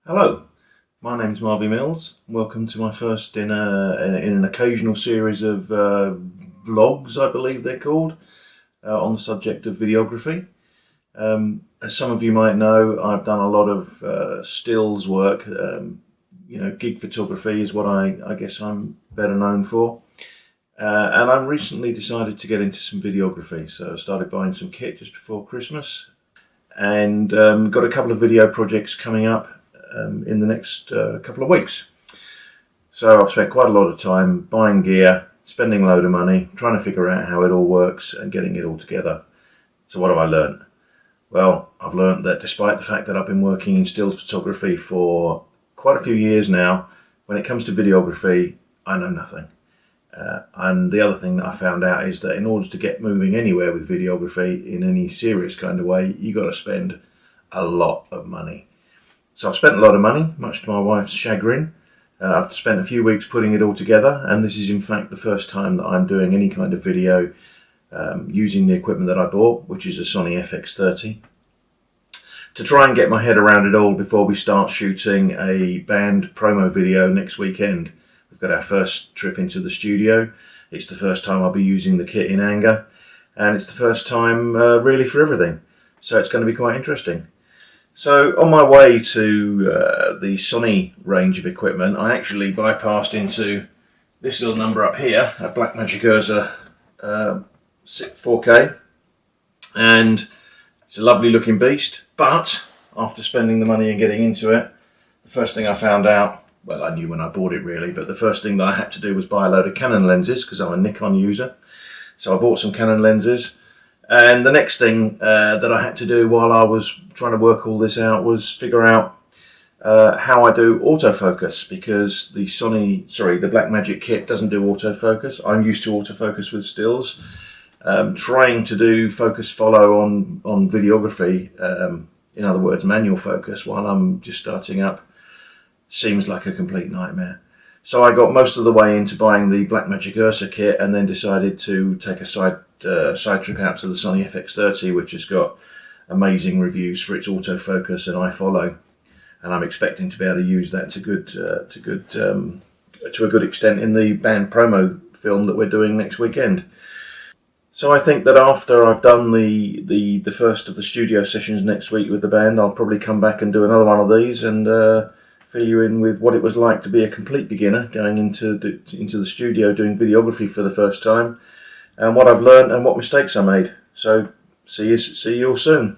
Hello, my name is Marvy Mills. Welcome to my first in an occasional series of vlogs, I believe they're called, on the subject of videography. As some of you might know, I've done a lot of stills work. Gig photography is what I guess I'm better known for. And I recently decided to get into some videography, so I started buying some kit just before Christmas, and got a couple of video projects coming up in the next couple of weeks. So I've spent quite a lot of time buying gear, spending a load of money, trying to figure out how it all works and getting it all together. So what have I learned? Well, I've learned that despite the fact that I've been working in stills photography for quite a few years now, when it comes to videography, I know nothing. And the other thing that I found out is that in order to get moving anywhere with videography in any serious kind of way, you got to spend a lot of money. So I've spent a lot of money, much to my wife's chagrin. I've spent a few weeks putting it all together, and this is in fact the first time that I'm doing any kind of video using the equipment that I bought, which is a Sony FX30. To try and get my head around it all before we start shooting a band promo video next weekend. We've got our first trip into the studio. It's the first time I'll be using the kit in anger, and it's the first time really for everything. So it's going to be quite interesting. So on my way to the Sony range of equipment, I actually bypassed into this little number up here, a Blackmagic Ursa 4K, and it's a lovely looking beast. But after spending the money and getting into it, the first thing I found out, well, I knew when I bought it really, but the first thing that I had to do was buy a load of Canon lenses because I'm a Nikon user. So I bought some Canon lenses. And the next thing that I had to do while I was trying to work all this out was figure out how I do autofocus, because the Blackmagic kit doesn't do autofocus. I'm used to autofocus with stills. Trying to do focus follow on videography, in other words, manual focus, while I'm just starting up, seems like a complete nightmare. So I got most of the way into buying the Blackmagic Ursa kit and then decided to take a side trip out to the Sony FX30, which has got amazing reviews for its autofocus and iFollow, and I'm expecting to be able to use that to a good extent in the band promo film that we're doing next weekend. So I think that after I've done the first of the studio sessions next week with the band, I'll probably come back and do another one of these and fill you in with what it was like to be a complete beginner going into the studio doing videography for the first time, and what I've learned and what mistakes I made. So see you all soon.